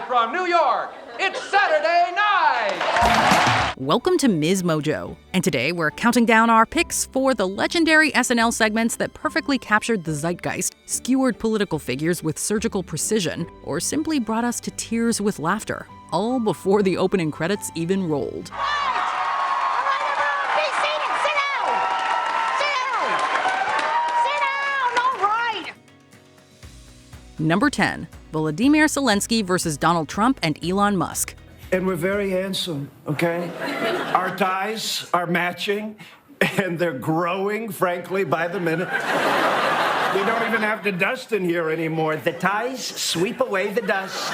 Live from New York, it's Saturday night! Welcome to Ms. Mojo, and today we're counting down our picks for the legendary SNL segments that perfectly captured the zeitgeist, skewered political figures with surgical precision, or simply brought us to tears with laughter, all before the opening credits even rolled. Number 10, Volodymyr Zelenskyy versus Donald Trump and Elon Musk. And we're very handsome, okay? Our ties are matching, and they're growing, frankly, by the minute. We don't even have to dust in here anymore. The ties sweep away the dust.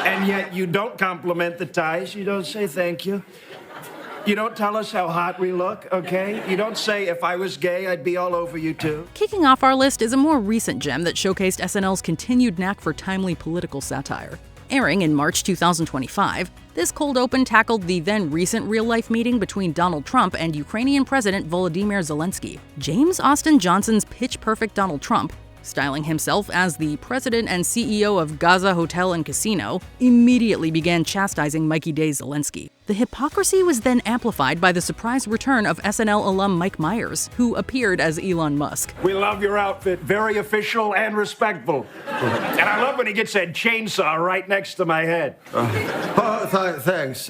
And yet you don't compliment the ties. You don't say thank you. You don't tell us how hot we look, okay? You don't say, if I was gay, I'd be all over you too. Kicking off our list is a more recent gem that showcased SNL's continued knack for timely political satire. Airing in March 2025, this cold open tackled the then-recent real-life meeting between Donald Trump and Ukrainian President Volodymyr Zelenskyy. James Austin Johnson's pitch-perfect Donald Trump, styling himself as the president and CEO of Gaza Hotel and Casino, immediately began chastising Mikey Day's Zelenskyy. The hypocrisy was then amplified by the surprise return of SNL alum Mike Myers, who appeared as Elon Musk. We love your outfit, very official and respectful. And I love when he gets that chainsaw right next to my head. Thanks.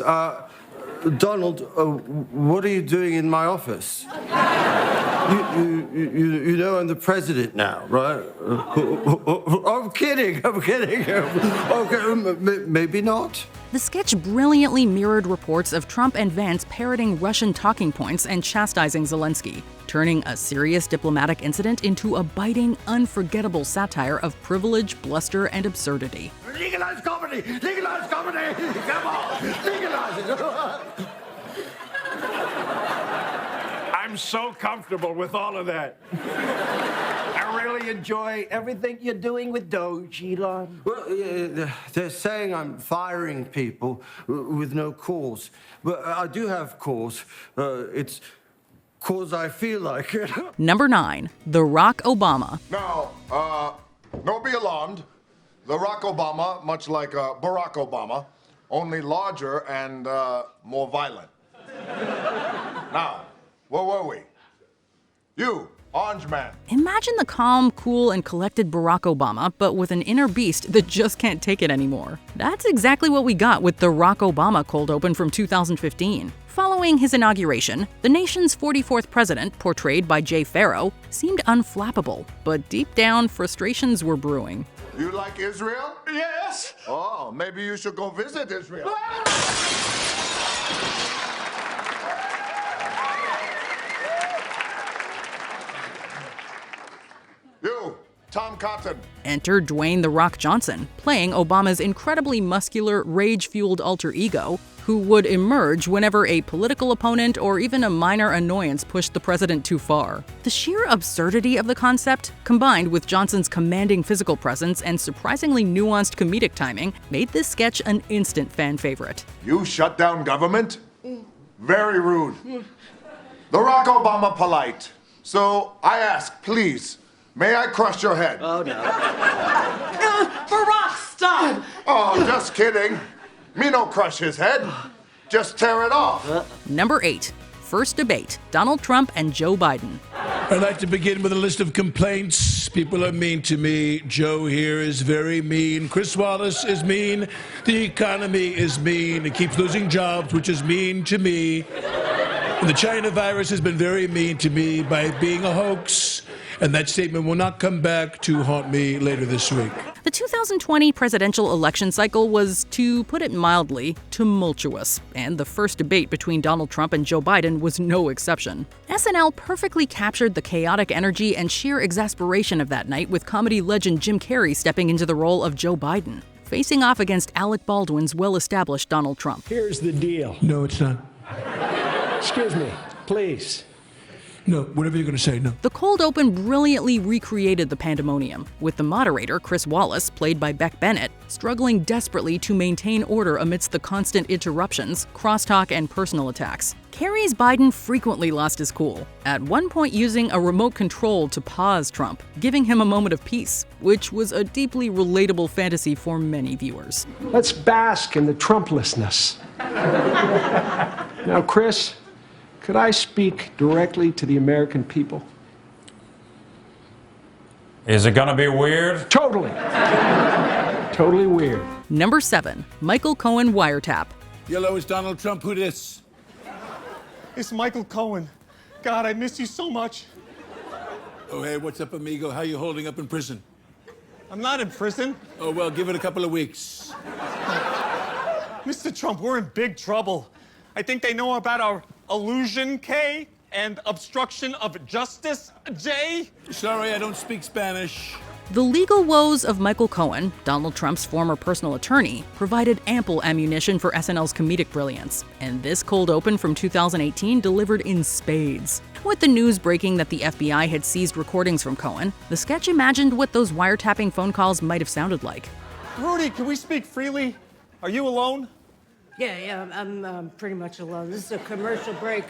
Donald, what are you doing in my office? You know I'm the president now, right? I'm kidding. Okay, maybe not. The sketch brilliantly mirrored reports of Trump and Vance parroting Russian talking points and chastising Zelenskyy, turning a serious diplomatic incident into a biting, unforgettable satire of privilege, bluster, and absurdity. Legalize comedy! Legalize comedy! Come on! Legalize it! I'm so comfortable with all of that. I really enjoy everything you're doing with Doge, Elon. Well, they're saying I'm firing people with no cause. But I do have cause. It's cause I feel like it. Number 9, The Rock Obama. Now, don't be alarmed. The Rock Obama, much like Barack Obama, only larger and more violent. Now, where were we? You, Orange Man. Imagine the calm, cool, and collected Barack Obama, but with an inner beast that just can't take it anymore. That's exactly what we got with the Rock Obama cold open from 2015. Following his inauguration, the nation's 44th president, portrayed by Jay Pharoah, seemed unflappable, but deep down, frustrations were brewing. You like Israel? Yes! Oh, maybe you should go visit Israel. You, Tom Cotton. Enter Dwayne "The Rock" Johnson, playing Obama's incredibly muscular, rage-fueled alter ego, who would emerge whenever a political opponent or even a minor annoyance pushed the president too far. The sheer absurdity of the concept, combined with Johnson's commanding physical presence and surprisingly nuanced comedic timing, made this sketch an instant fan favorite. You shut down government? Very rude. The Rock Obama polite. So I ask, please, may I crush your head? Oh, no. Barack, stop! Oh, just kidding. Me no crush his head. Just tear it off. Number 8, First Debate, Donald Trump and Joe Biden. I'd like to begin with a list of complaints. People are mean to me. Joe here is very mean. Chris Wallace is mean. The economy is mean. It keeps losing jobs, which is mean to me. And the China virus has been very mean to me by being a hoax. And that statement will not come back to haunt me later this week. The 2020 presidential election cycle was, to put it mildly, tumultuous, and the first debate between Donald Trump and Joe Biden was no exception. SNL perfectly captured the chaotic energy and sheer exasperation of that night, with comedy legend Jim Carrey stepping into the role of Joe Biden, facing off against Alec Baldwin's well-established Donald Trump. Here's the deal. No, it's not. Excuse me, please. No, whatever you're going to say, no. The cold open brilliantly recreated the pandemonium, with the moderator, Chris Wallace, played by Beck Bennett, struggling desperately to maintain order amidst the constant interruptions, crosstalk, and personal attacks. Kerry's Biden frequently lost his cool, at one point using a remote control to pause Trump, giving him a moment of peace, which was a deeply relatable fantasy for many viewers. Let's bask in the Trumplessness. Now, Chris, could I speak directly to the American people? Is it gonna be weird? Totally. Totally weird. Number 7. Michael Cohen wiretap. Yellow is Donald Trump. Who dis? It's Michael Cohen. God, I miss you so much. Oh, hey, what's up, amigo? How you holding up in prison? I'm not in prison. Oh, well, give it a couple of weeks. Mr. Trump, we're in big trouble. I think they know about our illusion, K, and obstruction of justice, J. Sorry, I don't speak Spanish. The legal woes of Michael Cohen, Donald Trump's former personal attorney, provided ample ammunition for SNL's comedic brilliance, and this cold open from 2018 delivered in spades. With the news breaking that the FBI had seized recordings from Cohen, the sketch imagined what those wiretapping phone calls might have sounded like. Rudy, can we speak freely? Are you alone? Yeah, I'm pretty much alone. This is a commercial break,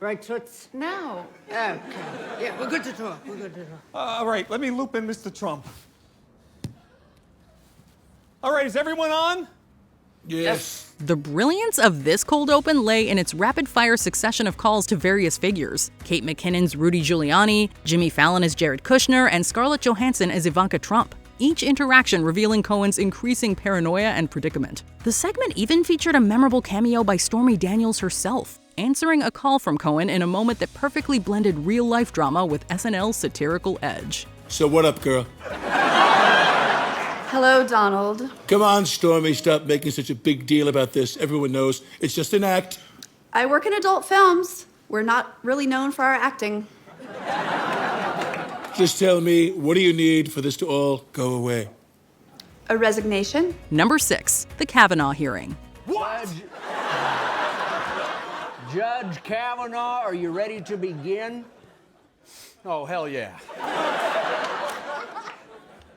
right, Toots? No. Okay. Yeah, we're good to talk. All right, let me loop in Mr. Trump. All right, is everyone on? Yes. The brilliance of this cold open lay in its rapid-fire succession of calls to various figures. Kate McKinnon's Rudy Giuliani, Jimmy Fallon as Jared Kushner, and Scarlett Johansson as Ivanka Trump. Each interaction revealing Cohen's increasing paranoia and predicament. The segment even featured a memorable cameo by Stormy Daniels herself, answering a call from Cohen in a moment that perfectly blended real-life drama with SNL's satirical edge. So what up, girl? Hello, Donald. Come on, Stormy, stop making such a big deal about this. Everyone knows it's just an act. I work in adult films. We're not really known for our acting. Just tell me, what do you need for this to all go away? A resignation? Number 6. The Kavanaugh hearing. What? Judge Kavanaugh, are you ready to begin? Oh, hell yeah.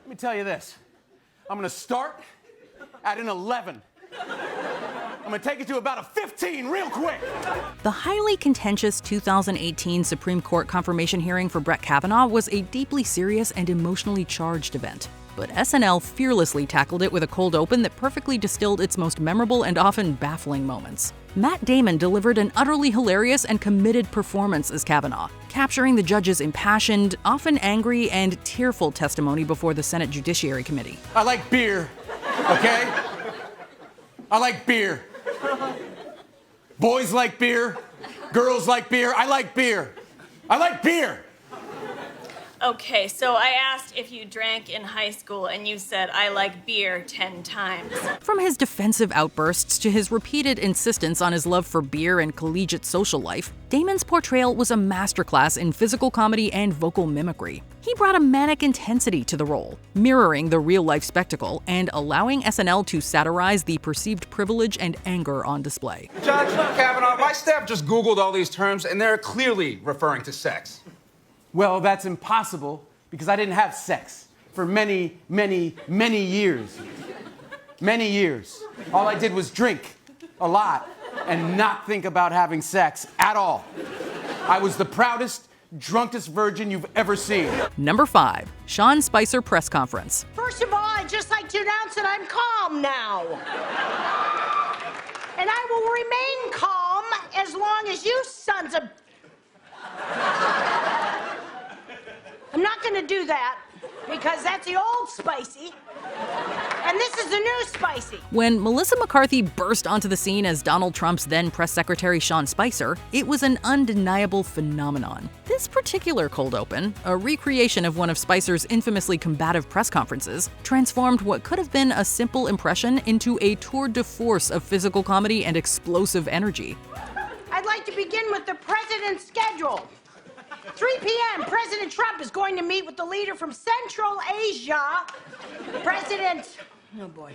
Let me tell you this. I'm gonna start at an 11. I'm gonna take it to about a 15 real quick. The highly contentious 2018 Supreme Court confirmation hearing for Brett Kavanaugh was a deeply serious and emotionally charged event. But SNL fearlessly tackled it with a cold open that perfectly distilled its most memorable and often baffling moments. Matt Damon delivered an utterly hilarious and committed performance as Kavanaugh, capturing the judge's impassioned, often angry, and tearful testimony before the Senate Judiciary Committee. I like beer, okay? I like beer. Boys like beer. Girls like beer. I like beer. I like beer. Okay, so I asked if you drank in high school, and you said, I like beer 10 times. From his defensive outbursts to his repeated insistence on his love for beer and collegiate social life, Damon's portrayal was a masterclass in physical comedy and vocal mimicry. He brought a manic intensity to the role, mirroring the real-life spectacle and allowing SNL to satirize the perceived privilege and anger on display. Judge Kavanaugh, my staff just Googled all these terms, and they're clearly referring to sex. Well, that's impossible because I didn't have sex for many, many, many years. Many years. All I did was drink a lot and not think about having sex at all. I was the proudest, drunkest virgin you've ever seen. Number 5. Sean Spicer press conference. First of all, I'd just like to announce that I'm calm now. And I will remain calm as long as you sons of... I'm not going to do that, because that's the old Spicy, and this is the new Spicy. When Melissa McCarthy burst onto the scene as Donald Trump's then press secretary Sean Spicer, it was an undeniable phenomenon. This particular cold open, a recreation of one of Spicer's infamously combative press conferences, transformed what could have been a simple impression into a tour de force of physical comedy and explosive energy. I'd like to begin with the president's schedule. 3 p.m., President Trump is going to meet with the leader from Central Asia, President... Oh, boy.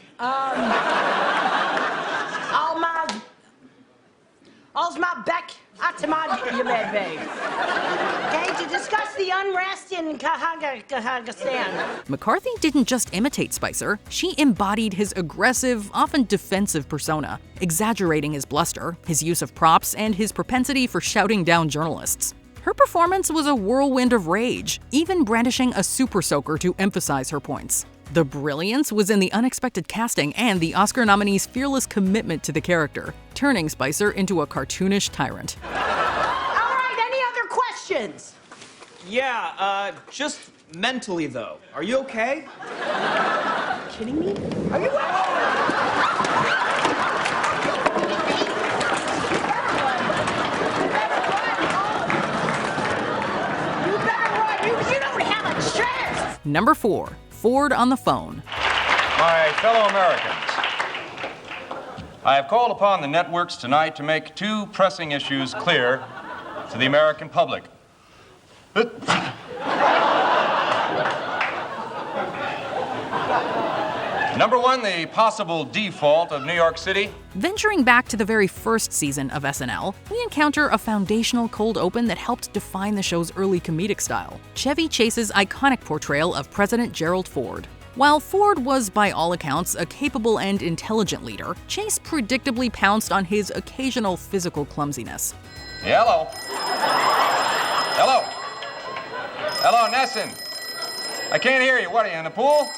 Alma Beck Atamad Yemedve. Okay, to discuss the unrest in Kazakhstan. McCarthy didn't just imitate Spicer, she embodied his aggressive, often defensive persona, exaggerating his bluster, his use of props, and his propensity for shouting down journalists. Her performance was a whirlwind of rage, even brandishing a super soaker to emphasize her points. The brilliance was in the unexpected casting and the Oscar nominee's fearless commitment to the character, turning Spicer into a cartoonish tyrant. All right, any other questions? Yeah, just mentally, though. Are you okay? Kidding me? Are you Number 4. Ford on the phone. My fellow Americans, I have called upon the networks tonight to make two pressing issues clear to the American public. Number 1, the possible default of New York City. Venturing back to the very first season of SNL, we encounter a foundational cold open that helped define the show's early comedic style, Chevy Chase's iconic portrayal of President Gerald Ford. While Ford was, by all accounts, a capable and intelligent leader, Chase predictably pounced on his occasional physical clumsiness. Hello. Hello. Hello, Nesson. I can't hear you. What are you, in the pool?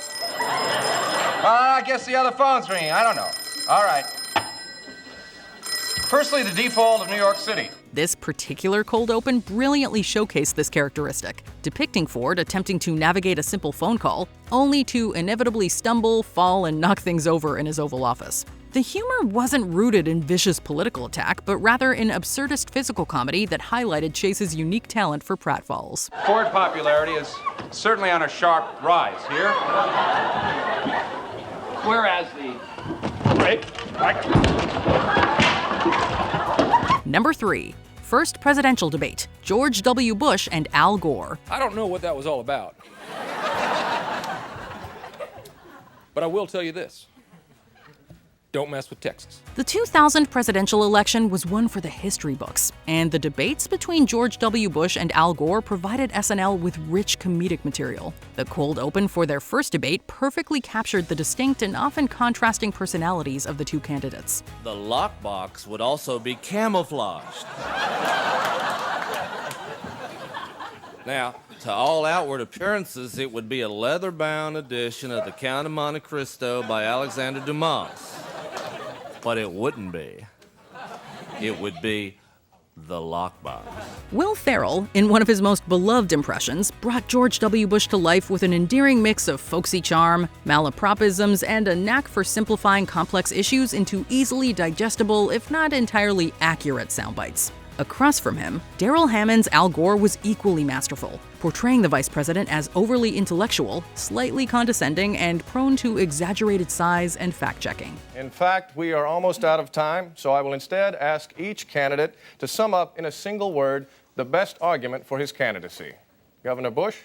I guess the other phone's ringing. I don't know. All right. Firstly, the default of New York City. This particular cold open brilliantly showcased this characteristic, depicting Ford attempting to navigate a simple phone call, only to inevitably stumble, fall, and knock things over in his Oval Office. The humor wasn't rooted in vicious political attack, but rather in absurdist physical comedy that highlighted Chase's unique talent for pratfalls. Ford popularity is certainly on a sharp rise here. Whereas the... Number 3. First presidential debate, George W. Bush and Al Gore. I don't know what that was all about. But I will tell you this. Don't mess with Texas. The 2000 presidential election was one for the history books, and the debates between George W. Bush and Al Gore provided SNL with rich comedic material. The cold open for their first debate perfectly captured the distinct and often contrasting personalities of the two candidates. The lockbox would also be camouflaged. Now, to all outward appearances, it would be a leather-bound edition of The Count of Monte Cristo by Alexander Dumas. But it wouldn't be. It would be the lockbox. Will Ferrell, in one of his most beloved impressions, brought George W. Bush to life with an endearing mix of folksy charm, malapropisms, and a knack for simplifying complex issues into easily digestible, if not entirely accurate soundbites. Across from him, Daryl Hammond's Al Gore was equally masterful, portraying the vice president as overly intellectual, slightly condescending, and prone to exaggerated size and fact-checking. In fact, we are almost out of time, so I will instead ask each candidate to sum up in a single word the best argument for his candidacy. Governor Bush?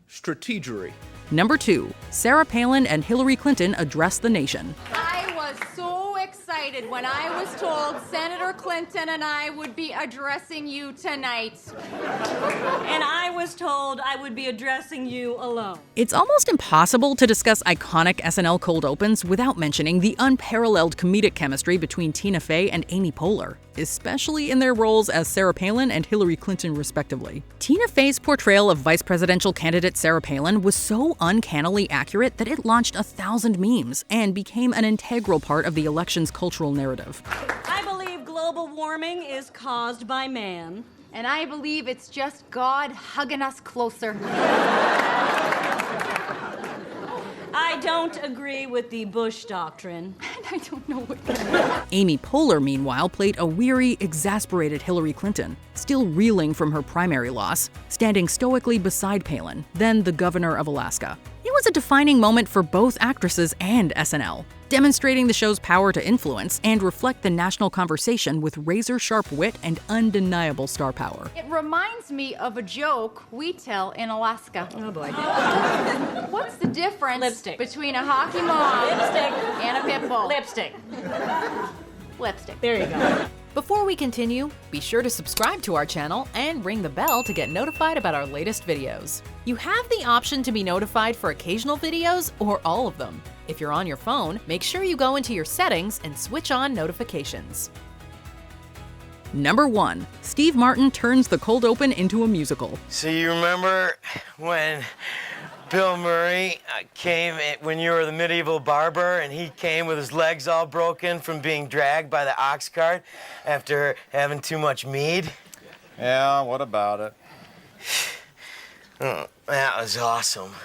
Strategery. Number 2, Sarah Palin and Hillary Clinton address the nation. I was so excited when I was told Senator Clinton and I would be addressing you tonight. And I was told I would be addressing you alone. It's almost impossible to discuss iconic SNL cold opens without mentioning the unparalleled comedic chemistry between Tina Fey and Amy Poehler, especially in their roles as Sarah Palin and Hillary Clinton, respectively. Tina Fey's portrayal of vice presidential candidate Sarah Palin was so uncannily accurate that it launched 1,000 memes and became an integral part of the election's cultural narrative. I believe global warming is caused by man. And I believe it's just God hugging us closer. I don't agree with the Bush doctrine. I don't know what Amy Poehler, meanwhile, played a weary, exasperated Hillary Clinton, still reeling from her primary loss, standing stoically beside Palin, then the governor of Alaska. It was a defining moment for both actresses and SNL, demonstrating the show's power to influence and reflect the national conversation with razor-sharp wit and undeniable star power. It reminds me of a joke we tell in Alaska. Oh boy. What's the difference Lipstick. between a hockey mom Lipstick. and a pit bull? Lipstick. Lipstick. There you go. Before we continue, be sure to subscribe to our channel and ring the bell to get notified about our latest videos. You have the option to be notified for occasional videos or all of them. If you're on your phone, make sure you go into your settings and switch on notifications. Number 1. Steve Martin turns the cold open into a musical. So you remember when Bill Murray came when you were the medieval barber, and he came with his legs all broken from being dragged by the ox cart after having too much mead? Yeah, what about it? Oh, that was awesome.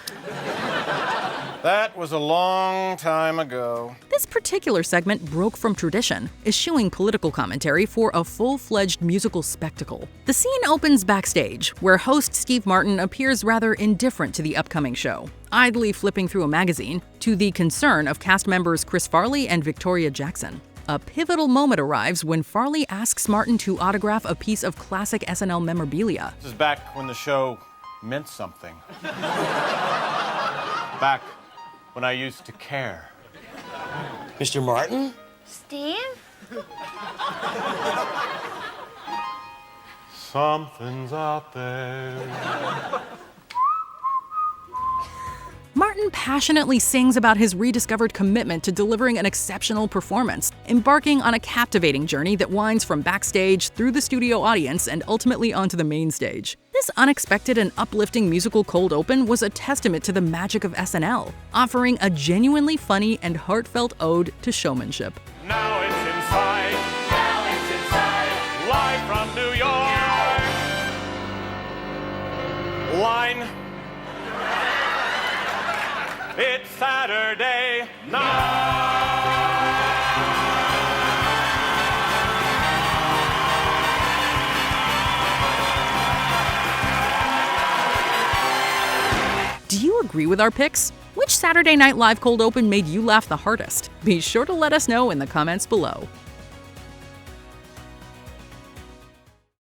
That was a long time ago. This particular segment broke from tradition, eschewing political commentary for a full-fledged musical spectacle. The scene opens backstage, where host Steve Martin appears rather indifferent to the upcoming show, idly flipping through a magazine, to the concern of cast members Chris Farley and Victoria Jackson. A pivotal moment arrives when Farley asks Martin to autograph a piece of classic SNL memorabilia. This is back when the show meant something. Back when I used to care. Mr. Martin? Steve? Something's out there. Martin passionately sings about his rediscovered commitment to delivering an exceptional performance, embarking on a captivating journey that winds from backstage through the studio audience and ultimately onto the main stage. This unexpected and uplifting musical cold open was a testament to the magic of SNL, offering a genuinely funny and heartfelt ode to showmanship. Now it's inside. Now it's inside. Live from New York. Line. It's Saturday night. Do you agree with our picks? Which Saturday Night Live cold open made you laugh the hardest? Be sure to let us know in the comments below.